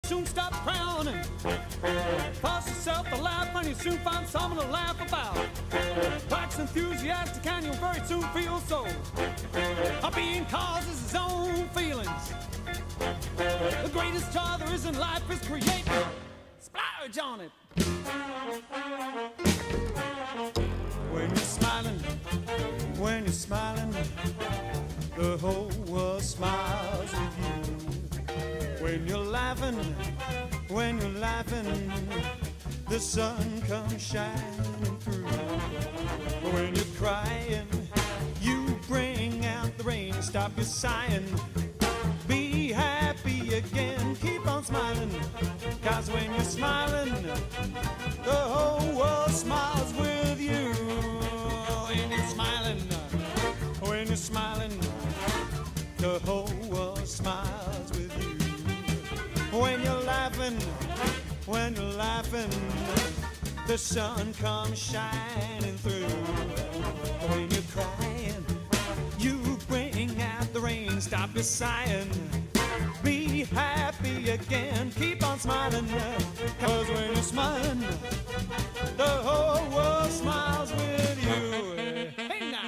soon stop frowning. Force yourself to laugh and you soon find someone to laugh about. Wax enthusiastic and you'll very soon feel so. Being causes his own feelings. The greatest joy there is in life is creating. Splurge on it. When you're smiling, the whole world smiles with you. When you're laughing, the sun comes shining through. When you're crying, you bring out the rain, stop your sighing. Be happy again, keep on smiling. 'Cause when you're smiling, the whole world smiles with you. When you're smiling, the whole world smiles with you. When you're laughing, the sun comes shining through. When you're crying, you bring out the rain, stop your sighing. Be happy again, keep on smiling. 'Cause when you're smiling, the whole world smiles with you. Hey now.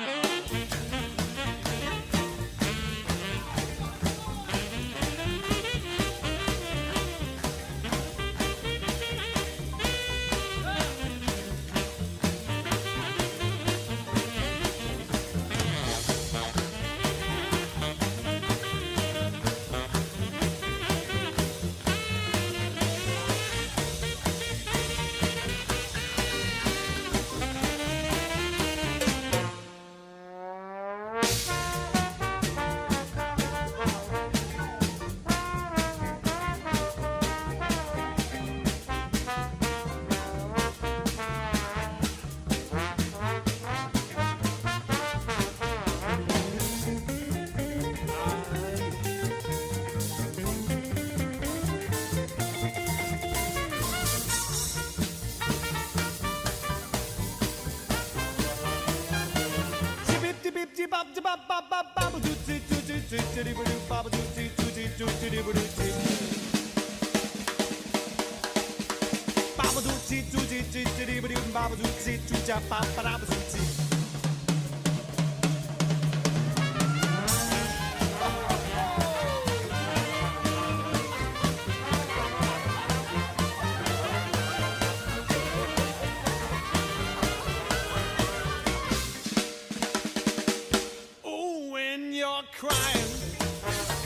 Crying,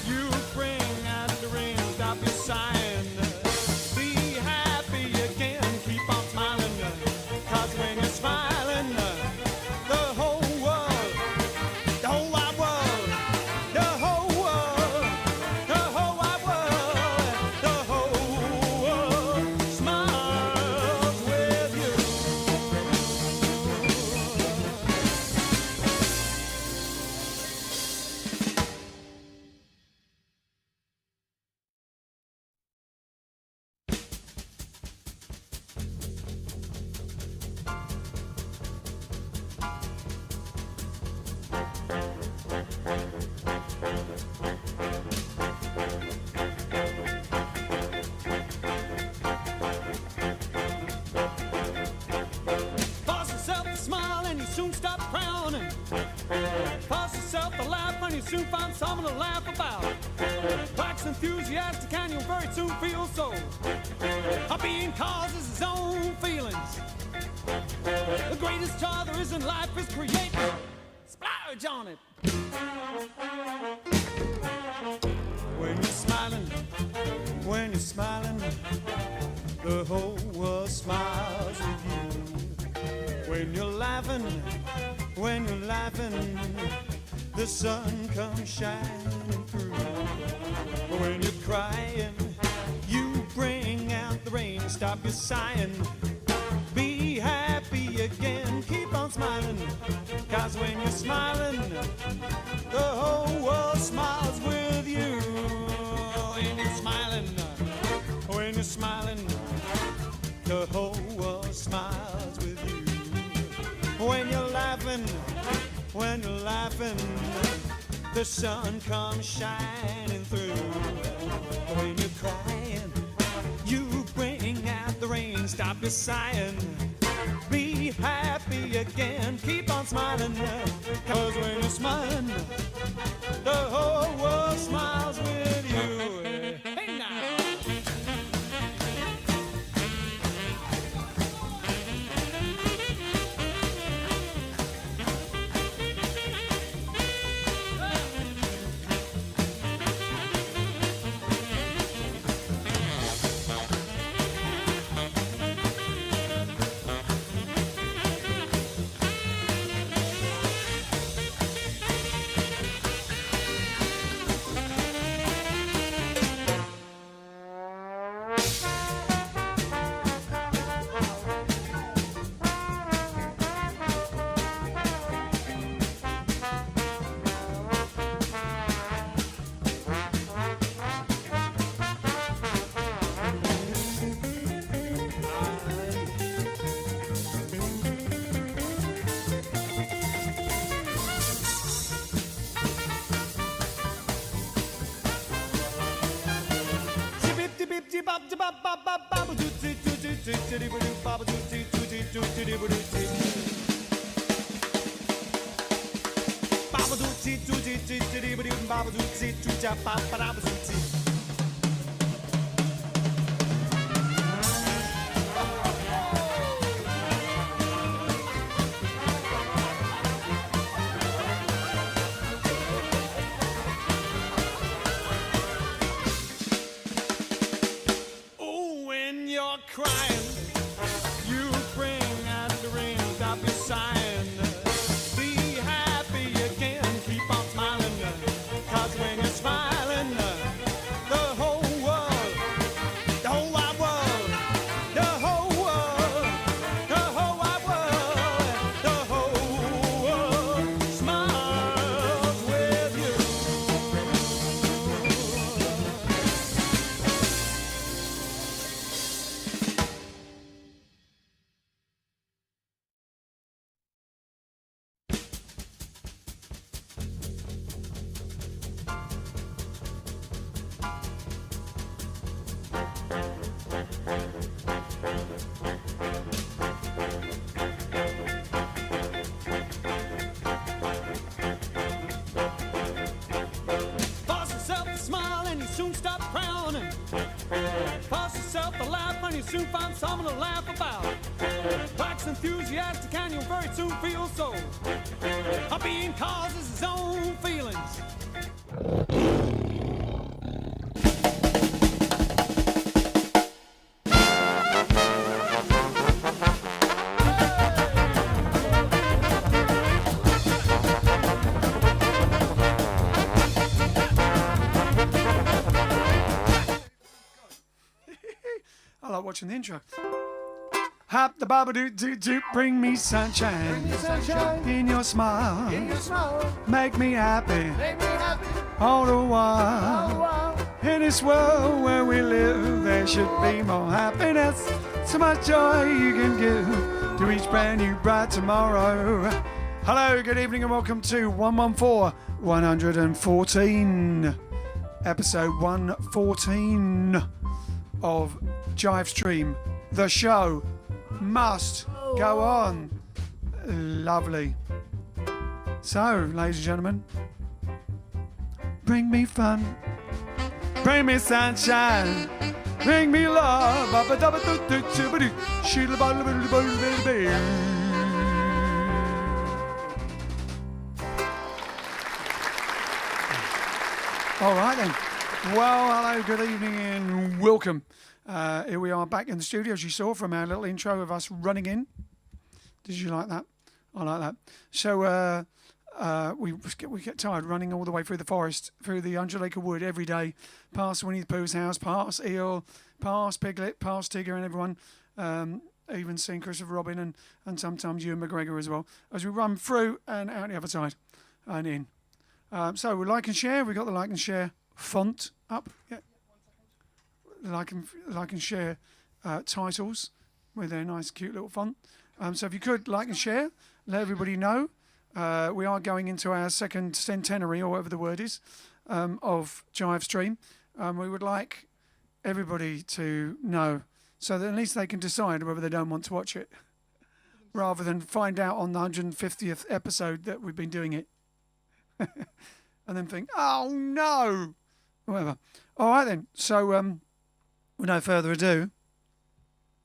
you bring out the rain, stop your sighing. Be happy again, keep on smiling. 'Cause when you're smiling, the whole world, the whole wide world, the whole world, the whole wide world, the whole world smiles with you. Soon stop frowning. Force yourself to laugh and you soon find someone to laugh about. Wax enthusiastic and you'll very soon feel so. Being causes his own feelings. The greatest joy there is in life is creating. Splurge on it. When you're smiling, the whole world smiles with you. When you're laughing, the sun comes shining through. When you're crying, you bring out the rain, stop your sighing. Be happy again, keep on smiling. 'Cause when you're smiling, the whole world smiles with you. When you're smiling, the whole world smiles with you. When you're laughing, the sun comes shining through. When you're crying, be sighing. Be happy again, keep on smiling. Cause when you're smiling, the whole world smiles with you. Hey now! Oh, when you're crying, you bring out the rain, stop your sighing. Be happy again, keep on smiling. Cause when you're smiling, the whole world, the whole wide world, the whole world, the whole wide world, the whole world smiles with you. Force yourself to smile and you soon stop frowning. Force yourself to laugh and you soon find something to laugh about. Wax enthusiastic and you'll very soon feel so. A being causes his own feelings. I like watching the intro. Hop the baba doo doo doo, bring me sunshine. Bring me sunshine In your smile, in your smile. make me happy Make me happy. all the Oh, while. wow. In this world where we live, there should be more happiness. So much joy you can give to each brand new bright tomorrow. Hello, good evening, and welcome to 114, episode 114 of JiveStream. The show must go on. Lovely. So, ladies and gentlemen, bring me fun, bring me sunshine, bring me love. All right then. Well, hello, good evening, and welcome. Here we are back in the studio, as you saw from our little intro of us running in. Did you like that? I like that. So we get tired running all the way through the forest, through the 100-acre wood every day, past Winnie the Pooh's house, past Eel, past Piglet, past Tigger and everyone, even seeing Christopher Robin and sometimes Ewan McGregor as well, as we run through and out the other side and in. So we like and share. We've got the like and share font up. Yeah. Like and share titles with their nice, cute little font. So if you could like and share, let everybody know. We are going into our second centenary, or whatever the word is, of JiveStream. We would like everybody to know so that at least they can decide whether they don't want to watch it, rather than find out on the 150th episode that we've been doing it, and then think, oh no, whatever. All right then. So with no further ado,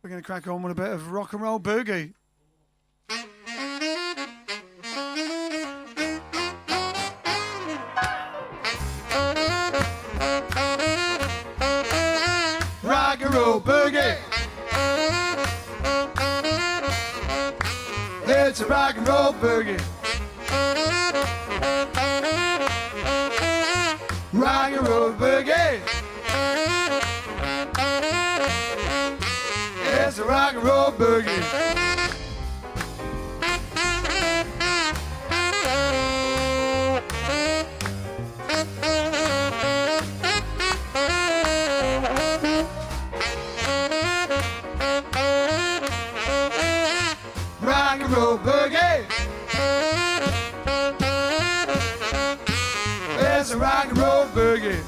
we're going to crack on with a bit of rock and roll boogie. Rock and roll boogie. It's a rock and roll boogie. Rock and roll boogie. It's a rock and roll boogie. Rock and roll boogie. It's a rock and roll boogie.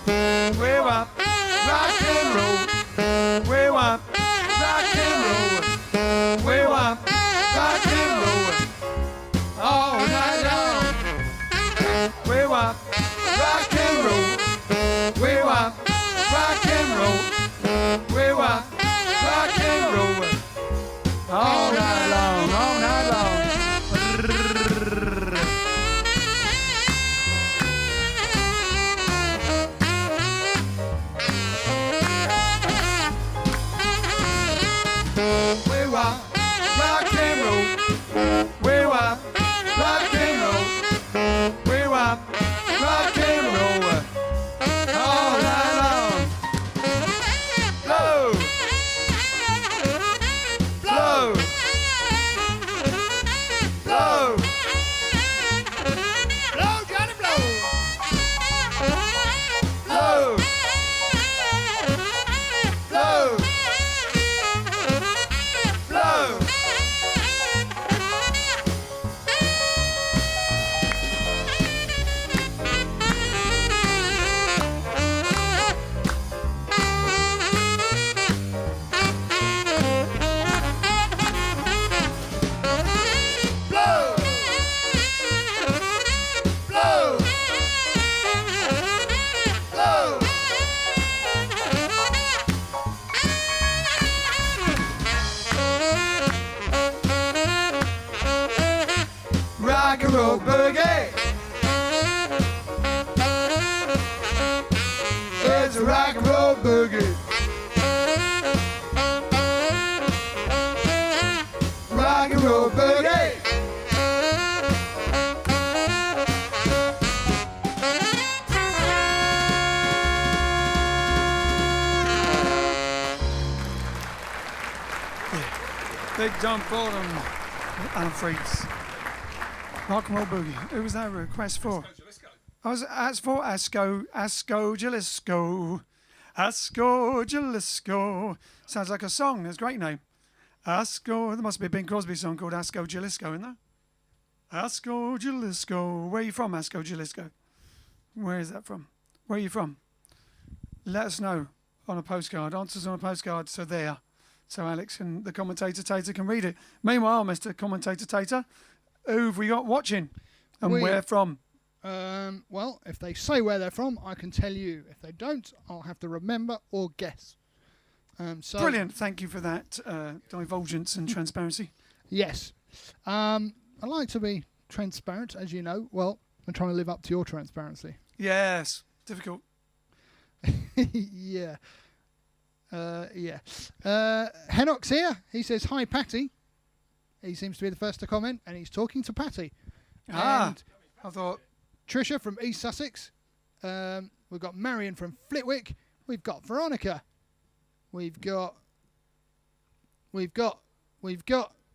We want rock and roll. We want rock and roll. We want rock and roll all night long. We want rock and roll. We want rock and roll. We want rock and roll all night long. All night long. We want rock and roll. We want rock and roll. We want rock and roll all night long. Blow, blow, blow, blow, Johnny, blow, blow, blow. Blow. Blow. Blow. Blow. Rock and roll boogie. It's a rock and roll boogie. Rock and roll boogie. Big John Fordham, Alan Freaks. Rock and roll boogie. Who was that request for? That's for Asco Jalisco. Asco Jalisco. Sounds like a song. That's a great name. Asco. There must be a Bing Crosby song called Asco Jalisco, isn't there? Asco Jalisco. Where are you from, Asco Jalisco? Where is that from? Where are you from? Let us know on a postcard. Answers on a postcard. So there. So Alex and the commentator Tater can read it. Meanwhile, Mr. Commentator Tater, who have we got watching and where from? Well, if they say where they're from, I can tell you. If they don't, I'll have to remember or guess. So Brilliant. Thank you for that divulgence and transparency. Yes. I like to be transparent, as you know. Well, I'm trying to live up to your transparency. Yes. Difficult. Yeah. Henoch's here. He says, hi, Patty. He seems to be the first to comment, and he's talking to Patty. And I thought... Trisha from East Sussex. We've got Marion from Flitwick. We've got Veronica. We've got the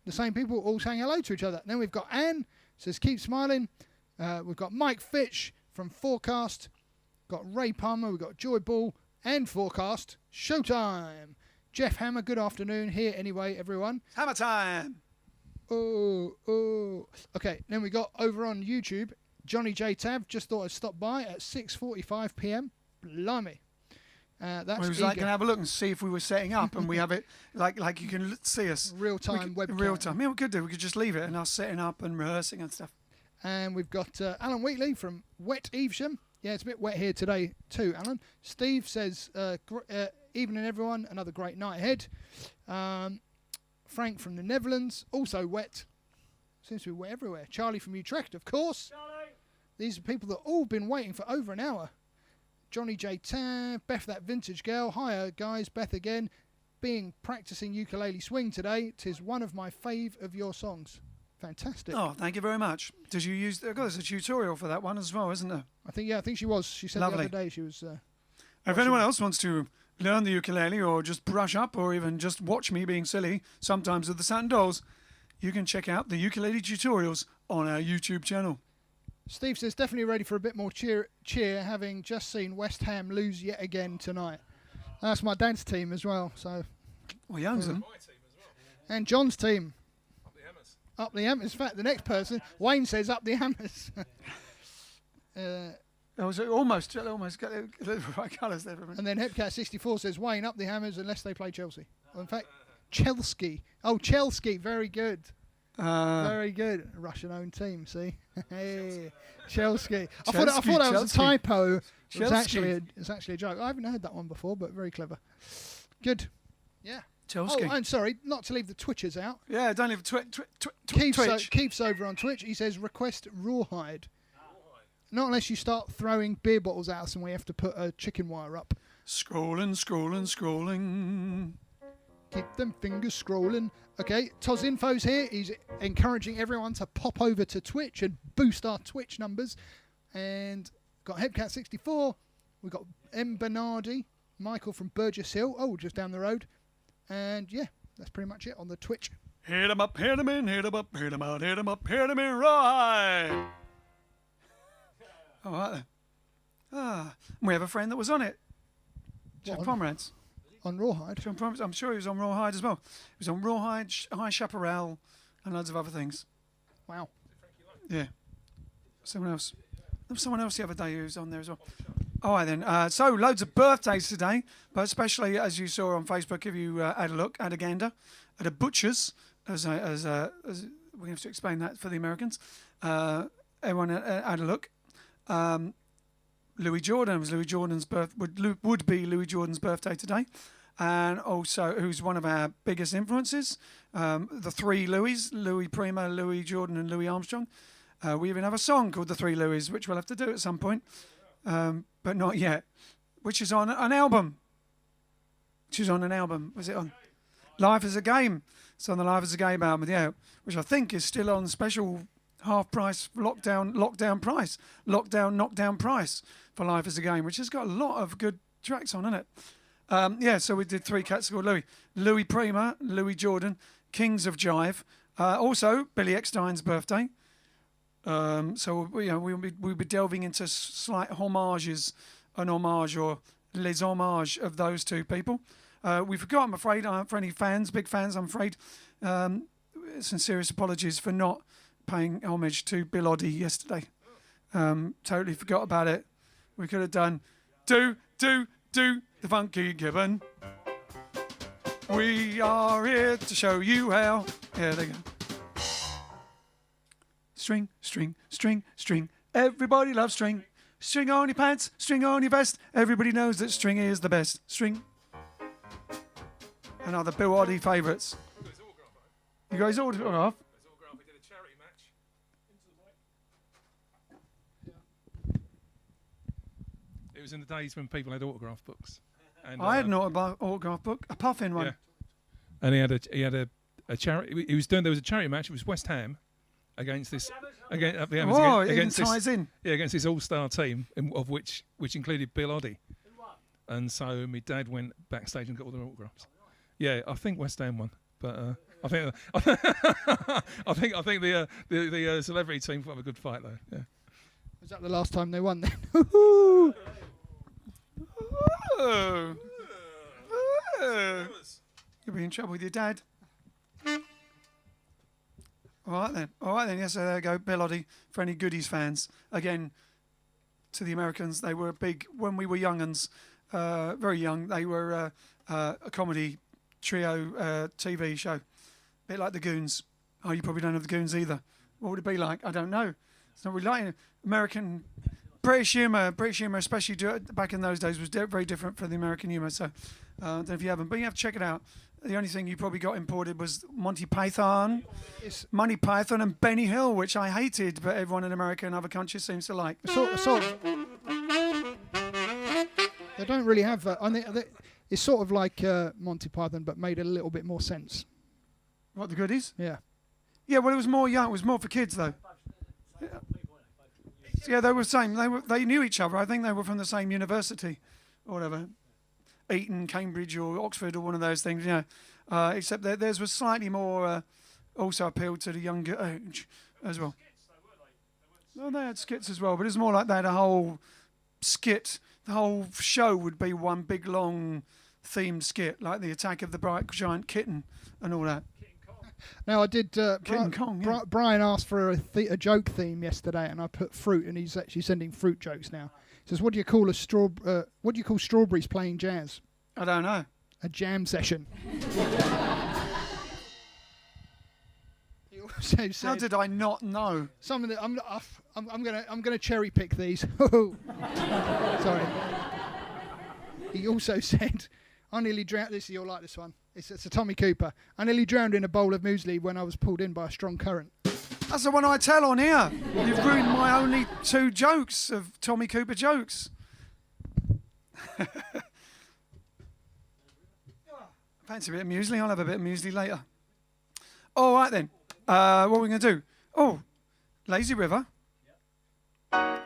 same people all saying hello to each other. Then we've got Anne, says keep smiling. We've got Mike Fitch from Forecast. Got Ray Palmer. We've got Joy Ball and Forecast. Showtime. Jeff Hammer, good afternoon. Here anyway, everyone. Hammer time. Oh. Okay, then we got over on YouTube, Johnny J. Tav. Just thought I'd stop by at 6:45 p.m. Blimey. That's Well, he was eager. like, can I have a look and see if we were setting up, and we have it like you can see us Real-time webcam. Real time. Yeah, we could do. We could just leave it and us setting up and rehearsing and stuff. And we've got Alan Wheatley from Wet Evesham. Yeah, it's a bit wet here today too, Alan. Steve says, evening everyone, another great night ahead. Frank from the Netherlands, also wet. Seems to be wet everywhere. Charlie from Utrecht, of course. Charlie. These are people that all been waiting for over an hour. Johnny J. Tan, Beth, that vintage girl. Hiya, guys. Beth again. Practicing ukulele swing today. 'Tis one of my fave of your songs. Fantastic. Oh, thank you very much. Did you use? There's a tutorial for that one as well, isn't there? I think she was. She said Lovely. the other day she was. If anyone else wants to learn the ukulele or just brush up or even just watch me being silly, sometimes with the Satin Dolls, you can check out the ukulele tutorials on our YouTube channel. Steve says definitely ready for a bit more cheer, having just seen West Ham lose yet again tonight. That's my dad's team as well. So. Well, he owns them. My team as well. And John's team. Up the Hammers. Up the Hammers. In fact, the next person, Wayne says up the Hammers. I was almost got the right colours there for a minute. And then Hepcat64 says Wayne up the Hammers unless they play Chelsea. Well, in fact, Chelsea. Oh, Chelsea. Very good. Very good. Russian-owned team. See, hey, Chelsea. I thought that was Chelsea. a typo. It's Chelsea. actually a joke. I haven't heard that one before, but very clever. Good. Yeah. Chelsea. Oh, and sorry, not to leave the Twitchers out. Yeah, don't leave Twitch. Keith's over on Twitch. He says request rawhide. Not unless you start throwing beer bottles at us and we have to put a chicken wire up. Scrolling. Keep them fingers scrolling. Okay, Toz Info's here. He's encouraging everyone to pop over to Twitch and boost our Twitch numbers. And got Hepcat64. We've got M. Bernardi. Michael from Burgess Hill. Oh, just down the road. And yeah, that's pretty much it on the Twitch. Hit 'em up, hit 'em in, hit 'em up, hit 'em out, hit 'em up, hit 'em in, right. All right then. We have a friend that was on it. Jeff on? Pomeranz. On Rawhide. John Pomeranz. I'm sure he was on Rawhide as well. He was on Rawhide, High Chaparral, and loads of other things. Wow. Yeah. Someone else. There was someone else the other day who was on there as well. All right then. So loads of birthdays today, but especially as you saw on Facebook, if you had a look at a gander, at a butcher's, as we have to explain that for the Americans. Everyone had a look. Louis Jordan was Louis Jordan's would be Louis Jordan's birthday today, and also who's one of our biggest influences. The three Louis: Louis Prima, Louis Jordan, and Louis Armstrong. We even have a song called The Three Louis, which we'll have to do at some point, but not yet. Which is on an album. She's on an album. Was it on Life is a Game? It's on the Life is a Game album, yeah, which I think is still on special half price knockdown price for Life is a Game, which has got a lot of good tracks on, isn't it? Yeah, so we did three cats called Louis Prima, Louis Jordan, Kings of Jive, also Billy Eckstein's birthday. So we'll be delving into slight homage or les hommages of those two people. We forgot, I'm afraid, for any fans, big fans, I'm afraid, sincerest apologies for not paying homage to Bill Oddie yesterday. Totally forgot about it. We could have done do the funky gibbon. We are here to show you how. Yeah, there you go. String, string, string, string. Everybody loves string. String on your pants, string on your vest. Everybody knows that string is the best. String. Another Bill Oddie favourites. You guys all autograph? We did a charity match. It was in the days when people had autograph books. And, I had an autograph book, a puffin one. Yeah. And he had a charity. He was doing. There was a charity match. It was West Ham against this. Against the Hammers. Oh, it against ties this, in. Yeah, against this all-star team, of which included Bill Oddie. And so my dad went backstage and got all their autographs. Yeah, I think West Ham won, but I think the celebrity team put up a good fight though. Yeah. Was that the last time they won then? Oh. You'll be in trouble with your dad. All right then. Yes, so there you go. Bill Oddie, for any Goodies fans. Again, to the Americans, they were big when we were young'uns. very young. They were a comedy trio TV show, a bit like the Goons. Oh, you probably don't know the Goons either. What would it be like? I don't know. It's not really like American. British humour, especially back in those days, was very different from the American humour. So, I don't know if you haven't, but you have to check it out. The only thing you probably got imported was Monty Python and Benny Hill, which I hated, but everyone in America and other countries seems to like. Sort of. They don't really have. It's sort of like Monty Python, but made a little bit more sense. What, the goodies? Yeah. Yeah, well, it was more young. It was more for kids, though. Yeah, they were the same. They knew each other. I think they were from the same university, or whatever, Eton, Cambridge, or Oxford, or one of those things. You know, except that theirs was slightly more. Also appealed to the younger age as well. No, they had skits as well, but it was more like they had a whole skit. The whole show would be one big long themed skit, like the Attack of the Bright Giant Kitten and all that. Now I did. Kong, yeah. Brian asked for a joke theme yesterday, and I put fruit, and he's actually sending fruit jokes now. He says, "What do you call what do you call strawberries playing jazz?" I don't know. A jam session. He also said, How did I not know? Some of the, I'm gonna cherry pick these. Sorry. He also said, "I nearly drowned." You'll like this one. It's a Tommy Cooper. I nearly drowned in a bowl of muesli when I was pulled in by a strong current. That's the one I tell on here. You've ruined my only 2 jokes of Tommy Cooper jokes. Fancy a bit of muesli? I'll have a bit of muesli later. All right then. What are we going to do? Oh, Lazy River. All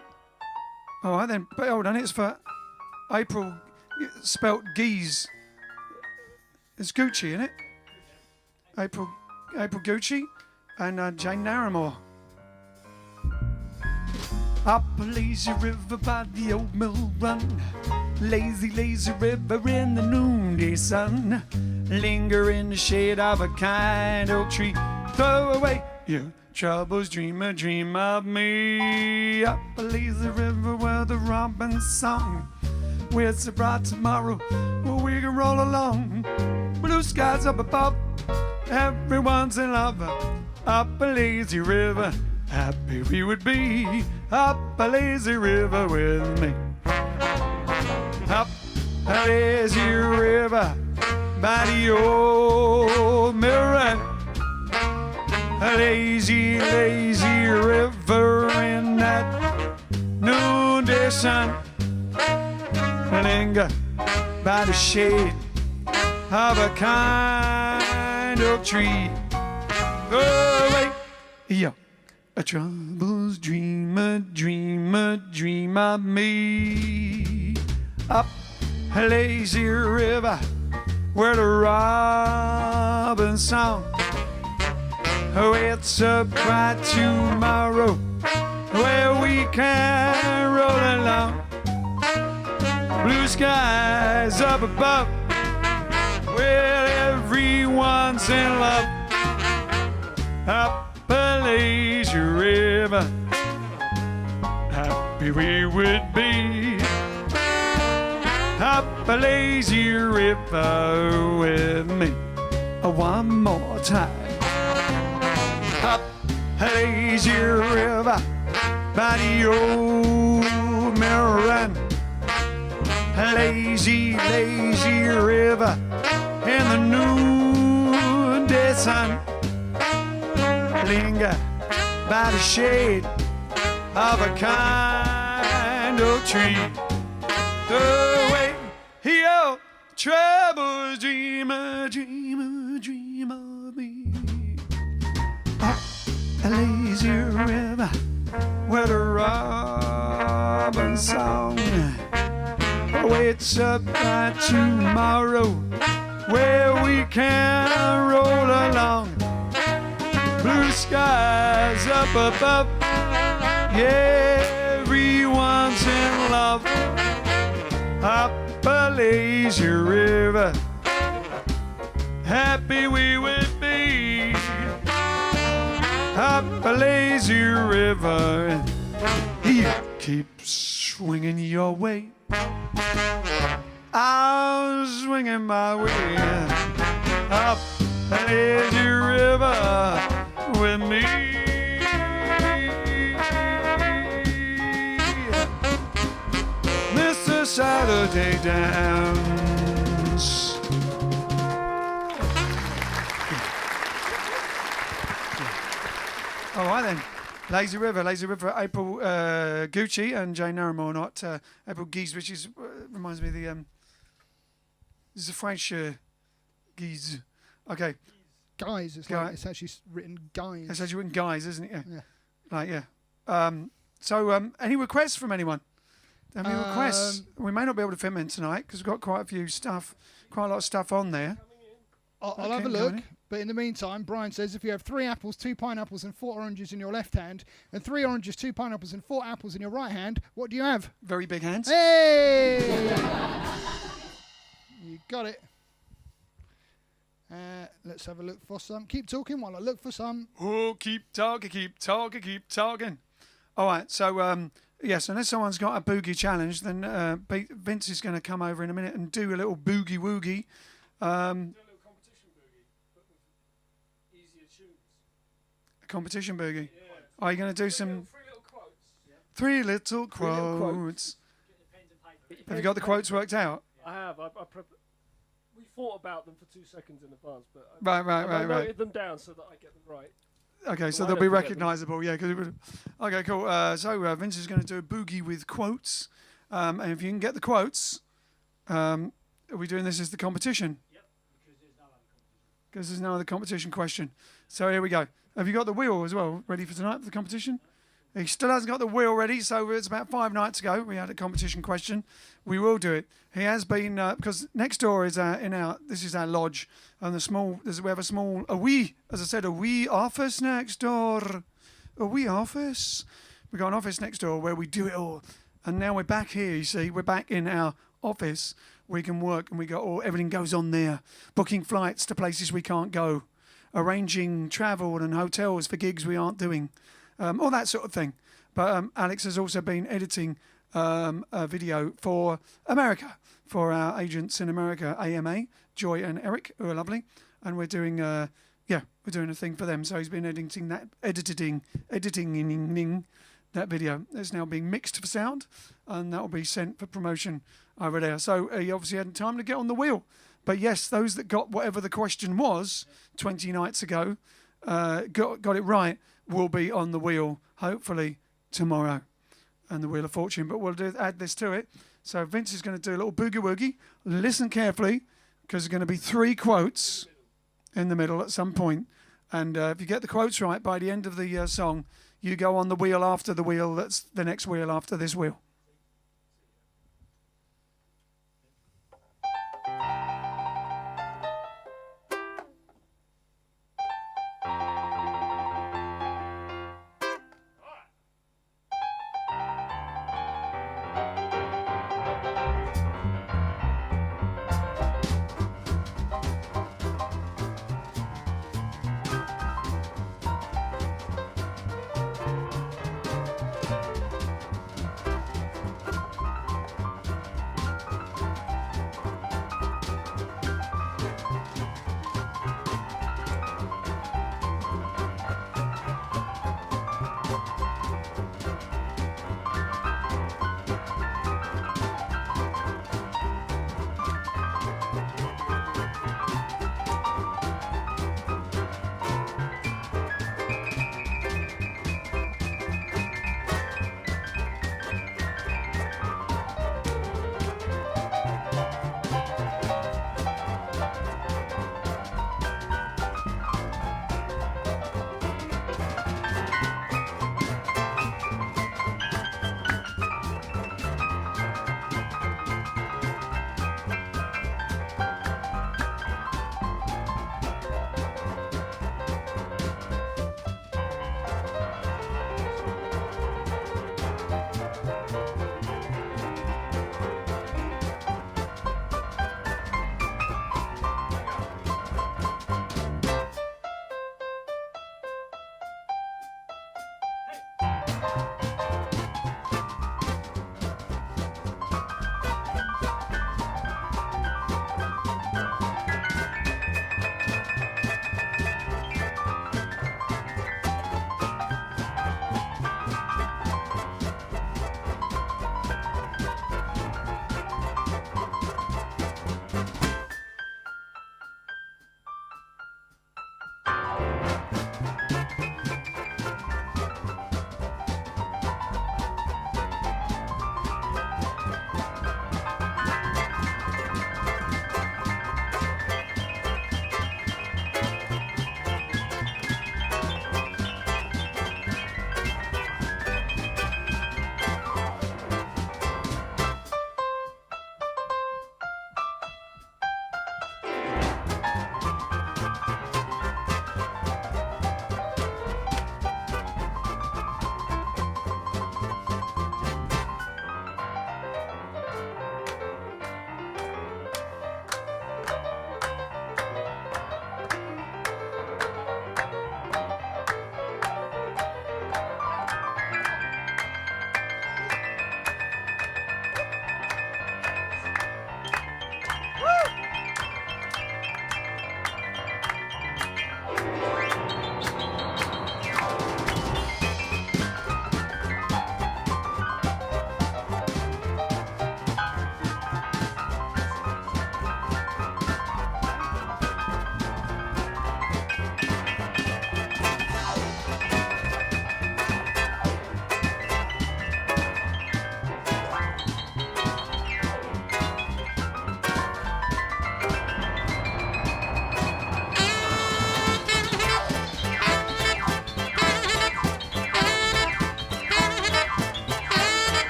right then. But hold on, it's for April, spelt Geese. It's Gucci, isn't it? April Gucci and Jane Narramore. Up a lazy river by the old mill run. Lazy, lazy river in the noonday sun. Linger in the shade of a kind oak tree. Throw away your troubles, dream of me. Up a lazy river where the robin's song. With so bright tomorrow, well, we can roll along. Blue skies up above, everyone's in love. Up a lazy river, happy we would be. Up a lazy river with me. Up a lazy river by the old mirror. A lazy, lazy river in that noonday sun. Linger by the shade of a kind oak tree. Go away, yo, a troubles, dream of me. Up a lazy river where the robin's song. Oh, it's a bright tomorrow where we can roll along. Blue skies up above, where everyone's in love. Up a lazy river, happy we would be. Up a lazy river with me. One more time. Up a lazy river by the old mill run. A lazy, lazy river in the noonday sun. Linger by the shade of a kind oak tree. Throw away your troubles, dream of me. Up a lazy river where the robin's song waits up by tomorrow, where we can roll along. Blue skies up above, yeah, everyone's in love. Up a lazy river, happy we would be. Up a lazy river, you keep swinging your way. I'm swinging my way up the lazy river with me. Mr. Saturday Dance. All right then. Lazy River, April Gucci and Jane Naramore, not April Guise, which is reminds me of the this is a French Guise. Okay, Guys, it's like it's actually written guys. it's actually written guys, isn't it? Yeah. Yeah. Like So any requests from anyone? Any requests? We may not be able to fit them in tonight because we've got quite a lot of stuff on there. I'll Okay, have a go look. on. But in the meantime, Brian says if you have 3 apples, 2 pineapples, and 4 oranges in your left hand, and 3 oranges, 2 pineapples, and 4 apples in your right hand, what do you have? Very big hands. Hey! You got it. Let's have a look for some. Keep talking while I look for some. Oh, keep talking. All right, so yes, unless someone's got a boogie challenge, then Vince is going to come over in a minute and do a little boogie woogie. Competition boogie. Are you going to do some 3 little quotes? Have you got the quotes worked out? I have. We thought about them for 2 seconds in advance, but Right. I noted them down so that I get them right. Okay, so I they'll be don't forget them. recognisable, yeah. Okay, cool. So Vince is going to do a boogie with quotes, and if you can get the quotes, are we doing this as the competition? Yep, because there's no other competition. Because there's no other competition question. So here we go. Have you got the wheel as well ready for tonight for the competition? He still hasn't got the wheel ready, so it's about 5 nights ago we had a competition question. We will do it. He has been because next door is this is our lodge, and we have a wee office next door, a wee office. We got an office next door where we do it all, and now we're back here. You see, we're back in our office. We can work, and we got everything goes on there. Booking flights to places we can't go, arranging travel and hotels for gigs we aren't doing. All that sort of thing. But Alex has also been editing a video for America, for our agents in America, AMA, Joy and Eric, who are lovely. And we're doing we're doing a thing for them. So he's been editing that video. It's now being mixed for sound, and that will be sent for promotion over there. So he obviously hadn't time to get on the wheel. But yes, those that got whatever the question was 20 nights ago, got it right, will be on the wheel, hopefully, tomorrow. And the Wheel of Fortune. But we'll add this to it. So Vince is going to do a little boogie woogie. Listen carefully, because there's going to be 3 quotes in the middle at some point. And if you get the quotes right by the end of the song, you go on the wheel after the wheel. That's the next wheel after this wheel.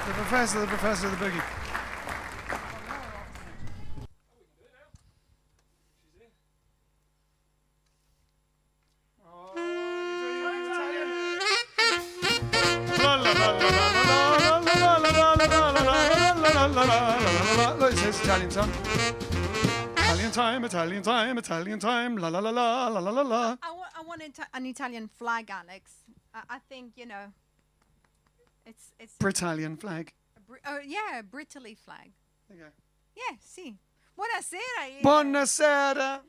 The professor of the boogie. Look, it says Italian time. Italian time, la la la la la la la la. I want an Italian flag, Alex. I think, you know, it's Britalian flag. yeah, Brittany flag. There you go. Yeah, sì. Buonasera. Buonasera.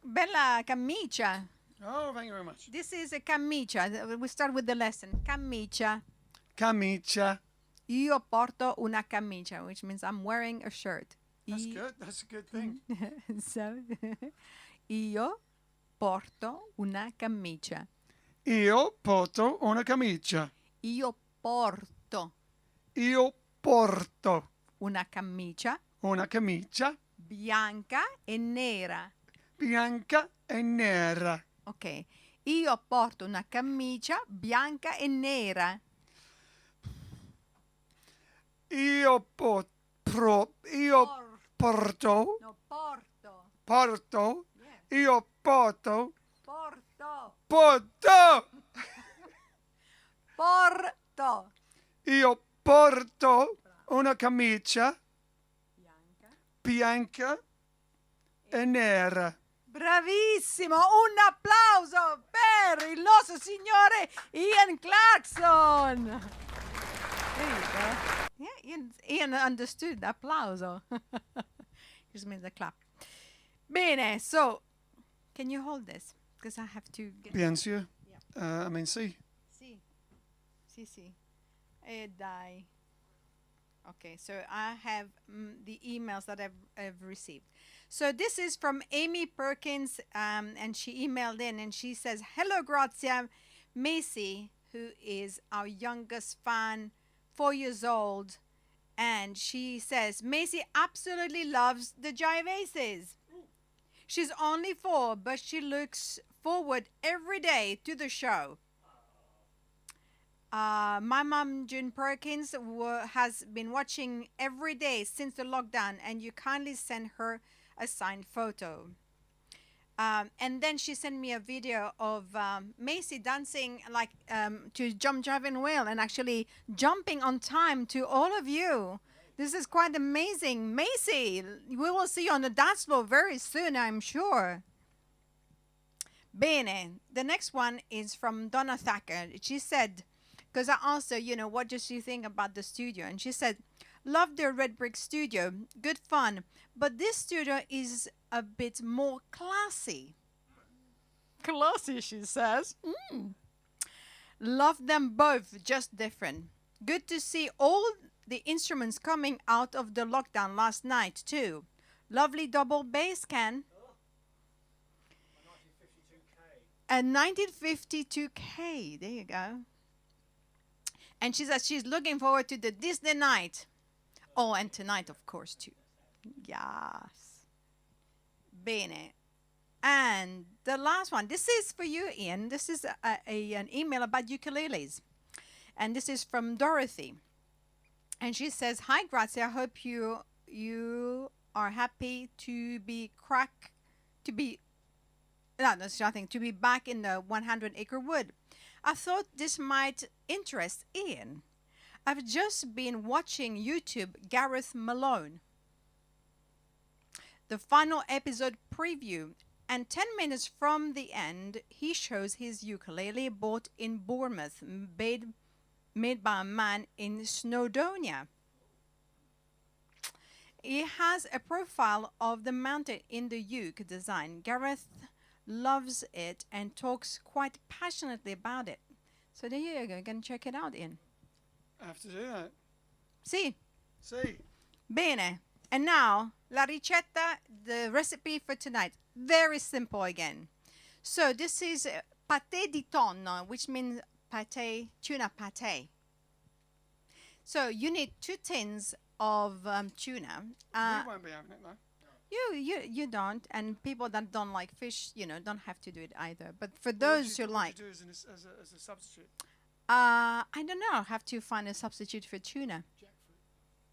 Bella camicia. Oh, thank you very much. This is a camicia. We start with the lesson. Camicia. Camicia. Io porto una camicia, which means I'm wearing a shirt. That's good. That's a good thing. So, io porto una camicia. Io porto una camicia. Io porto Io porto una camicia una camicia bianca e nera. bianca e nera. Ok. Io porto una camicia bianca e nera. Io porto porto No, porto. porto Yeah. io porto Porto. porto Porto. io porto una camicia Bianca. bianca e nera. Bravissimo! Un applauso per il nostro signore Ian Clarkson! There you go. Yeah, Ian understood the applauso. Just means a clap. Bene, so, can you hold this? Because I have to get... Bien sûr. Yeah. I mean, sì. Sì. Sì, sì. E dai. Okay, so I have the emails that I've received. So this is from Amy Perkins, and she emailed in and she says, "Hello, Grazia. Macy, who is our youngest fan, 4 years old, and she says, Macy absolutely loves the Jive Aces. She's only 4, but she looks forward every day to the show. My mom, June Perkins, has been watching every day since the lockdown, and you kindly send her a signed photo." And then she sent me a video of Macy dancing like to Jump Driving Wheel and actually jumping on time to all of you. This is quite amazing. Macy, we will see you on the dance floor very soon, I'm sure. Bene, the next one is from Donna Thacker. She said, because I asked her, you know, what does she think about the studio? And she said, "Love the Red Brick Studio, good fun, but this studio is a bit more classy." Classy, she says. Love them both, just different. Good to see all the instruments coming out of the lockdown last night too. Lovely double bass can. A 1952K, there you go. And she says she's looking forward to the Disney night. Oh, and tonight, of course, too. Yes. Bene. And the last one. This is for you, Ian. This is an email about ukuleles. And this is from Dorothy. And she says, "Hi, Grazia. I hope you are happy to be back in the 100-acre wood. I thought this might interest Ian. I've just been watching YouTube Gareth Malone, the final episode preview, and 10 minutes from the end, he shows his ukulele bought in Bournemouth, made by a man in Snowdonia. He has a profile of the mountain in the uke design. Gareth loves it and talks quite passionately about it. So there you go. You can check it out, Ian. I have to do that. See? See. Bene. And now, la ricetta, the recipe for tonight. Very simple again. So this is pâté di tonno, which means pâté, tuna pâté. So you need 2 tins of tuna. We won't be having it though. You don't, and people that don't like fish, you know, don't have to do it either. But for those who like, What would you do as a substitute? I don't know. Have to find a substitute for tuna.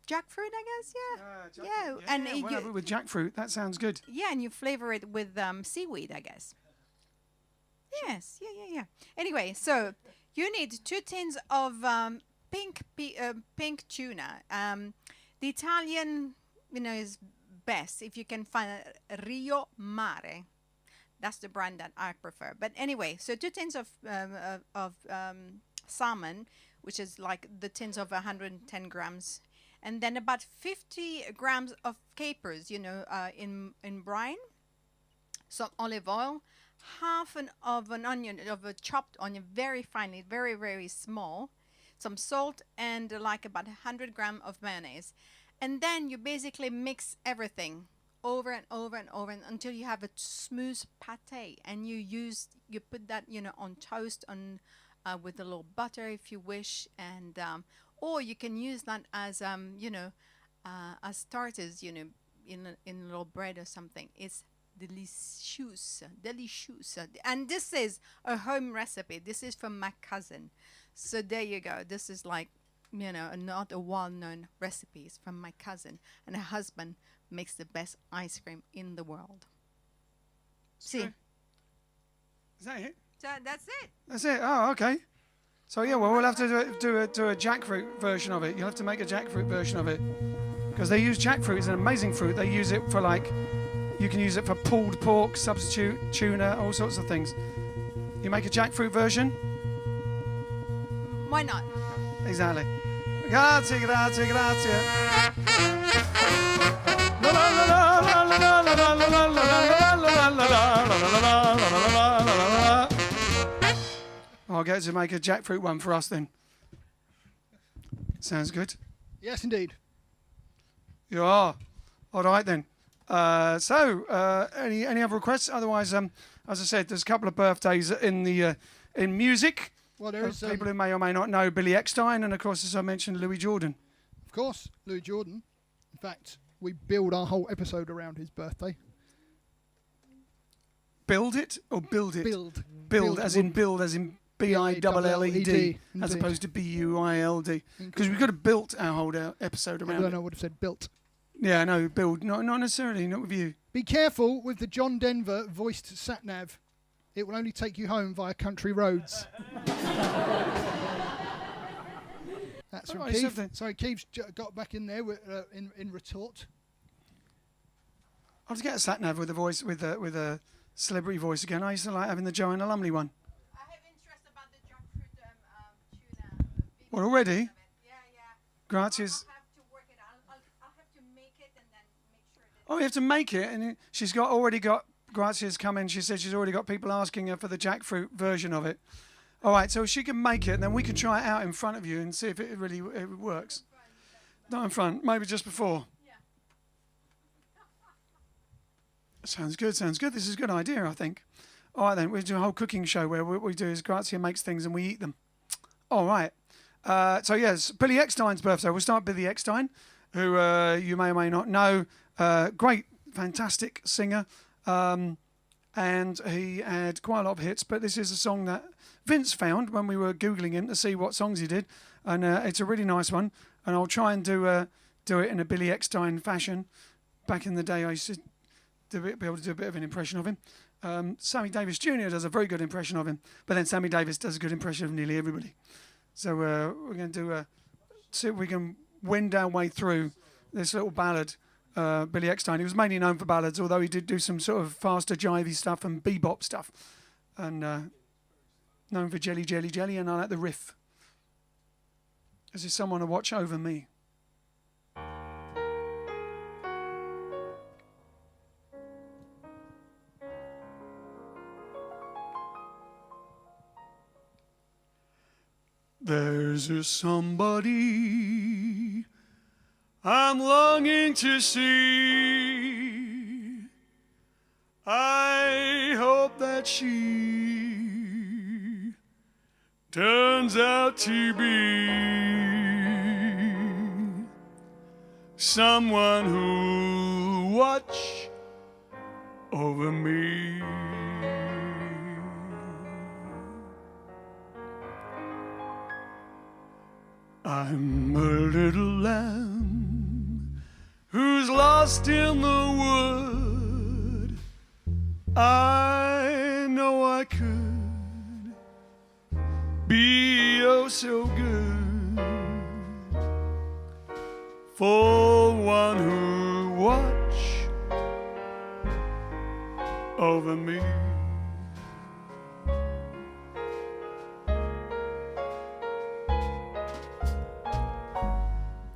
jackfruit, I guess. Yeah. Yeah, and and you, with jackfruit, that sounds good. yeah, and you flavor it with seaweed, I guess. Yes. Yeah. Anyway, so you need 2 tins of pink tuna. The Italian, is best if you can find a Rio Mare. That's the brand that I prefer. But anyway, so 2 tins of salmon, which is like the tins of 110 grams, and then about 50 grams of capers, in brine, some olive oil, half of an onion, of a chopped onion, very finely, very, very small, some salt, and like about 100 grams of mayonnaise. And then you basically mix everything over and over and over until you have a smooth pate, and you put that on toast with a little butter if you wish, and or you can use that as as starters, in a little bread or something. It's delicious. And this is a home recipe. This is from my cousin, so there you go. This is like not a well-known recipe. It's from my cousin, and her husband makes the best ice cream in the world. See? Is that it? So that's it. That's it. Oh, okay. So yeah, well, we'll have to do a jackfruit version of it. You'll have to make a jackfruit version of it, because they use jackfruit. It's an amazing fruit. They use it for you can use it for pulled pork, substitute, tuna, all sorts of things. You make a jackfruit version? Why not? Exactly. Grazie. I'll get to make a jackfruit one for us then. Sounds good. Yes, indeed. You are. All right then. Any other requests? Otherwise, as I said, there's a couple of birthdays in music. Well, there is people who may or may not know Billy Eckstine, and of course, as I mentioned, Louis Jordan. Of course, Louis Jordan. In fact, we build our whole episode around his birthday. Build it or build it? Build as in B-I-L-L-E-D, as opposed to B-U-I-L-D. Because we could have built our whole episode around it. I would have said built. Yeah, no, build. Not necessarily, not with you. Be careful with the John Denver voiced sat-nav. It will only take you home via country roads. That's from Keith. Sorry, Keith's got back in there in retort. I'll just get a sat nav with a voice with a celebrity voice again. I used to like having the Joanna Lumley one. I have interest about the jackfruit tuna. Well, already? Yeah. Gracias. I'll have to work it out. I'll have to make it and then make sure that. Oh, you have to make it, and she's already got Gracia's come in. She said she's already got people asking her for the jackfruit version of it. All right, so she can make it, and then we can try it out in front of you and see if it really works. Not in front, maybe just before. Yeah. Sounds good. This is a good idea, I think. All right, then, we'll do a whole cooking show where what we do is Grazia makes things and we eat them. All right. So, yes, Billy Eckstine's birthday. We'll start with Billy Eckstine, who you may or may not know. Great, fantastic singer. And he had quite a lot of hits, but this is a song that Vince found when we were Googling him to see what songs he did. And it's a really nice one. And I'll try and do it in a Billy Eckstine fashion. Back in the day, I used to be able to do a bit of an impression of him. Sammy Davis Jr. does a very good impression of him, but then Sammy Davis does a good impression of nearly everybody. So we're going to see if we can wend our way through this little ballad. Billy Eckstine. He was mainly known for ballads, although he did do some sort of faster jivey stuff and bebop stuff. And known for Jelly, Jelly, Jelly, and I like the riff. This is Someone to Watch Over Me. There's a somebody I'm longing to see. I hope that she turns out to be someone who'll watch over me. I'm a little lamb lost in the wood, I know I could be oh so good for one who watch over me.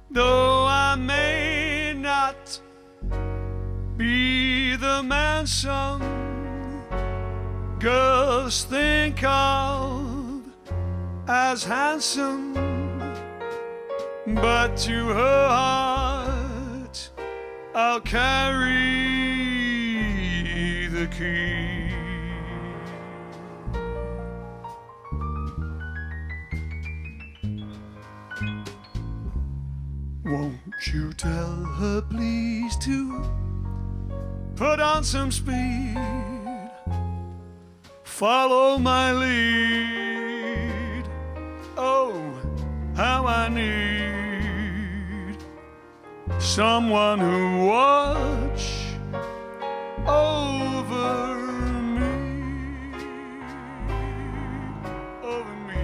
Though I may not be the man some girls think of as handsome, but to her heart I'll carry the key. Won't you tell her please to put on some speed, follow my lead. Oh, how I need someone who watch over me, over me.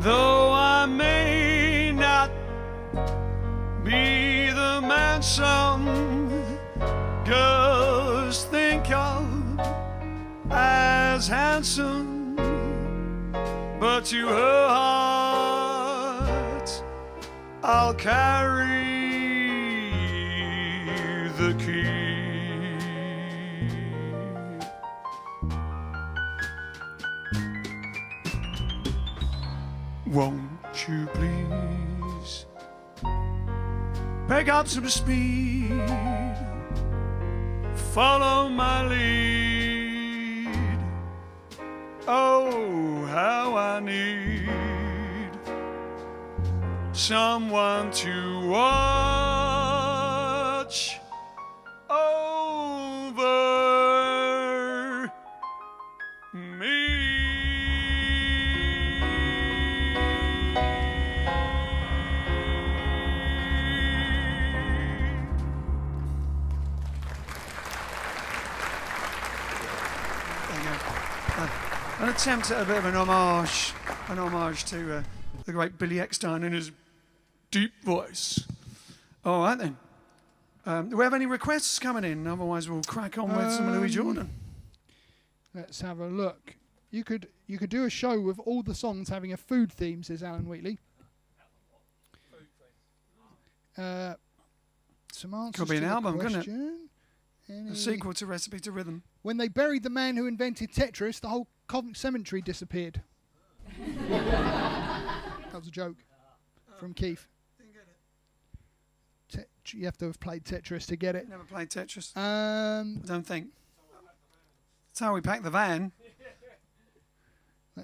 Though I may not be the man some girls think of as handsome, but to her heart I'll carry the key. Won't you please pick up some speed, follow my lead. Oh, how I need someone to watch over me. An attempt at a bit of an homage to the great Billy Eckstine in his deep voice. All right then. Do we have any requests coming in? Otherwise, we'll crack on with some Louis Jordan. Let's have a look. You could do a show with all the songs having a food theme, says Alan Wheatley. Some answers Could be an to the album, couldn't it? question. A sequel to Recipe to Rhythm. When they buried the man who invented Tetris, the whole Covent Cemetery disappeared. That was a joke from Keith. You have to have played Tetris to get it. Never played Tetris. I don't think. That's how we packed the van.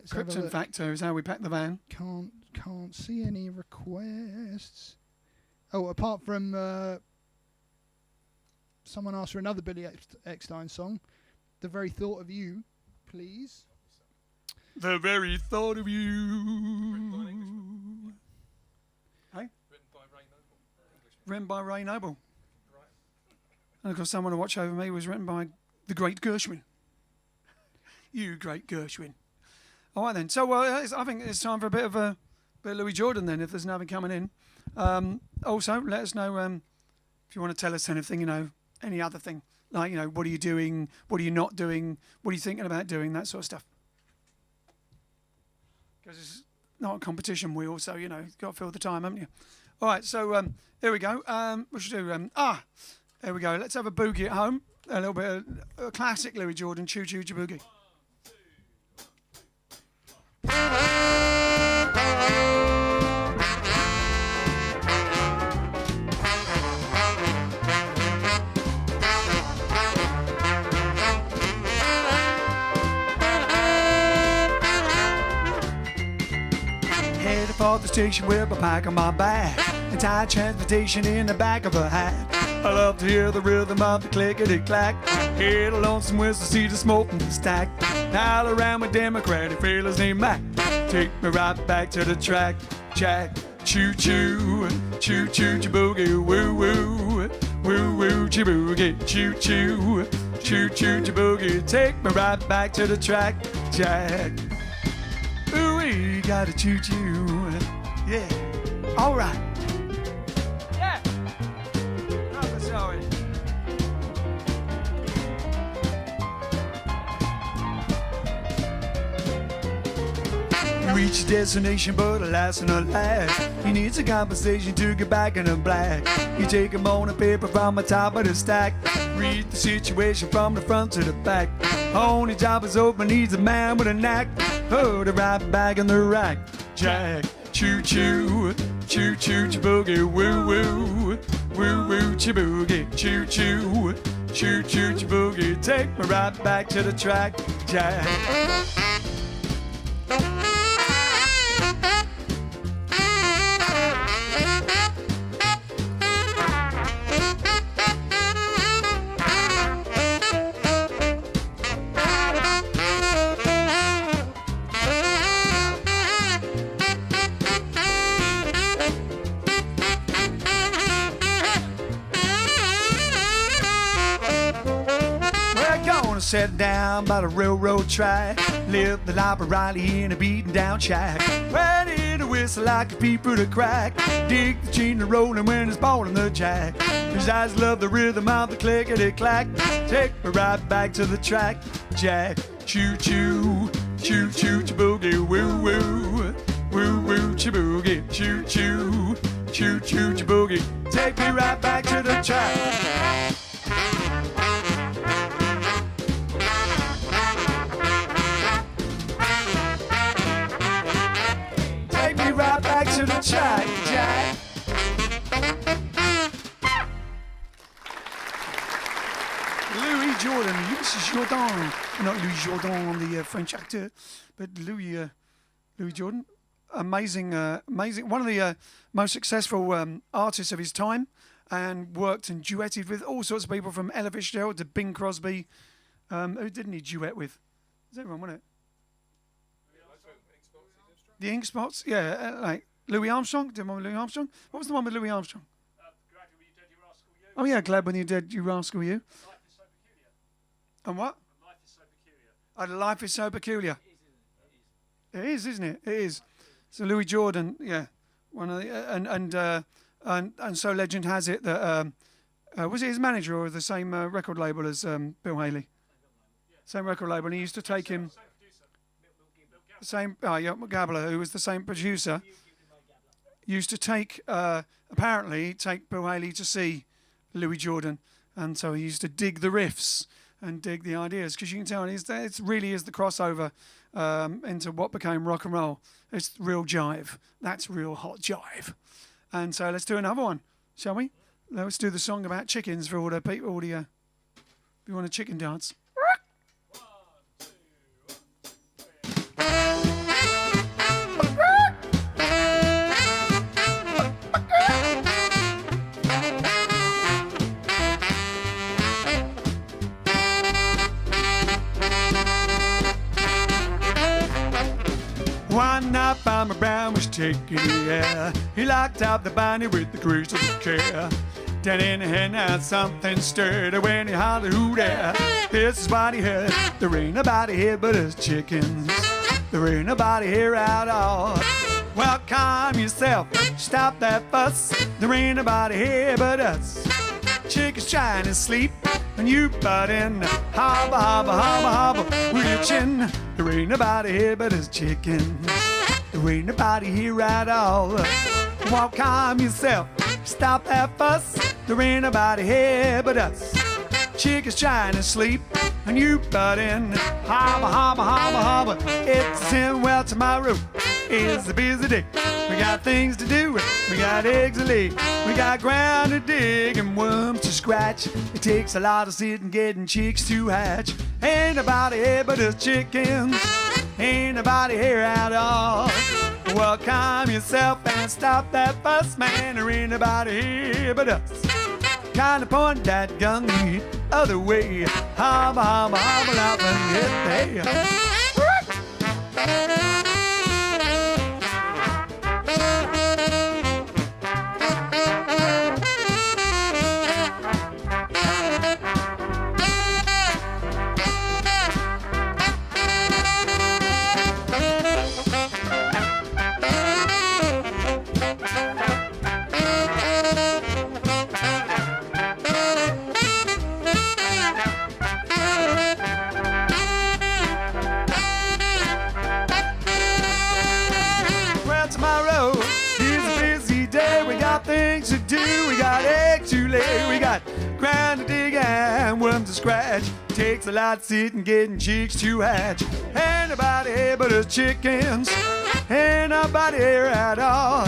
Krypton Factor is how we packed the van. Can't see any requests. Oh, apart from someone asked for another Billy Eckstine song. The Very Thought of You, please. The very thought of you. Hey? Written by Ray Noble. And of course, Someone to Watch Over Me was written by the great Gershwin. You great Gershwin. All right then. So I think it's time for a bit of But Louis Jordan, then, if there's nothing coming in. Also, let us know if you want to tell us anything, any other thing. Like, what are you doing? What are you not doing? What are you thinking about doing? That sort of stuff. Because it's not a competition wheel, so, you've got to fill the time, haven't you? All right, so here we go. What should we do? There we go. Let's have a boogie at home. A little bit of a classic Louis Jordan, Choo Choo Boogie. Headed for the station with a pack on my back and tied transportation in the back of a hat. I love to hear the rhythm of the clickety-clack. Hit a lonesome whistle, see the smoke from the stack. Dial around with Democratic fellas named Mac. Take me right back to the track, Jack. Choo-choo, choo-choo, boogie, woo-woo. Woo-woo, boogie, choo-choo, choo-choo, boogie. Take me right back to the track, Jack. Ooh, we got a choo-choo. Yeah. All right. Yeah. I'm sorry. You reach your destination, but alas and alas, you need some compensation to get back in the black. You take a morning paper from the top of the stack, read the situation from the front to the back. Only job is open, needs a man with a knack. Put it right back in the rack, Jack. Choo choo, choo choo, boogie, woo woo, woo woo, boogie, choo choo, choo choo, boogie. Take me right back to the track, Jack. Set down by the railroad track, live the life of Riley in a beaten down shack. Ready to whistle like a pea through the crack, dig the chain and rolling when it's balling the jack. His eyes love the rhythm of the clickety clack. Take me right back to the track, Jack. Choo choo, choo choo, boogie, woo woo, woo woo, boogie, choo choo, choo choo, boogie. Take me right back to the track. Right back to the track, Jack. Louis Jordan, Louis Jordan, not Louis Jordan, the French actor, but Louis Jordan. Amazing, one of the most successful artists of his time, and worked and duetted with all sorts of people from Ella Fitzgerald to Bing Crosby. Who didn't he duet with? Is everyone, wasn't it? The Ink Spots, yeah, like Louis Armstrong. Did one with Louis Armstrong? What was the one with Louis Armstrong? Glad When You Dead, You Rascal You. Oh yeah, Glad When You're Dead, You Rascal You. Life is so peculiar. And what? Life is so peculiar. Life is so peculiar. It is, isn't it? It is. So Louis Jordan, yeah, one of the, and so legend has it that was it his manager or the same record label as Bill Haley? Same record label, and he used to take him. Same, Gabler, who was the same producer, used to take, apparently, take Bill Haley to see Louis Jordan, and so he used to dig the riffs and dig the ideas, because you can tell it really is the crossover into what became rock and roll. It's real jive. That's real hot jive. And so let's do another one, shall we? Let's do the song about chickens for all the people, if you want a chicken dance. One night Farmer Brown was taking the air. He locked out the bunny with the grease of care. Then in the hen had something stirred when he hollered, "Who there?" This is what he heard. There ain't nobody here but us chickens. There ain't nobody here at all. Well, calm yourself, stop that fuss. There ain't nobody here but us. Chickens trying to sleep, and you butt in. Hobble, hobble, hobble, hobble with your chin. There ain't nobody here but us chickens. There ain't nobody here at all. Well, calm yourself, stop that fuss. There ain't nobody here but us. Chickens trying to sleep, and you butt in. Hobble, hobble, hobble, hobble. It's in, well, tomorrow is a busy day. We got things to do, we got eggs to lay. We got ground to dig and worms to scratch. It takes a lot of sitting getting chicks to hatch. Ain't nobody here but us chickens. Ain't nobody here at all. Well, calm yourself and stop that fuss, man. There ain't nobody here but us. Kinda point that gun the other way. Hobble, hobble, hobble out and hit the hay. Things to do, we got eggs to lay, we got ground to dig and worms to scratch. Takes a lot of sitting getting chicks to hatch. Ain't nobody here but us chickens. Ain't nobody here at all.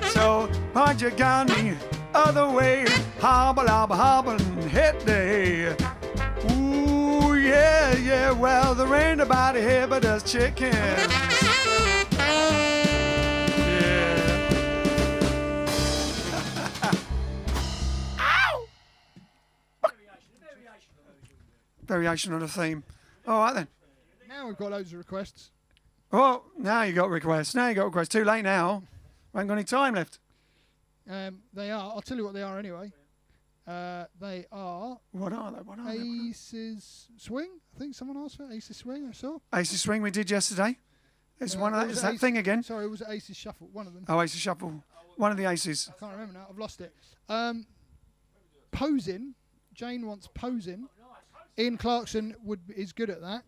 So point your gun the other way. Hobble, hobble, hobble and hit the hay. Ooh, yeah, yeah, well, there ain't nobody here but us chickens. Variation on the theme. All right then. Now we've got loads of requests. Oh, now you got requests. Now you got requests. Too late now. We ain't got any time left. They are. I'll tell you what they are anyway. They are. What are they? What are they? Aces Swing. I think someone asked for Aces Swing. I saw. Aces Swing we did yesterday. It's one of that. It's that thing again. Sorry, it was Aces Shuffle. One of them. Oh, Aces Shuffle. One of the Aces. I can't remember now. I've lost it. Posing. Jane wants posing. Ian Clarkson is good at that.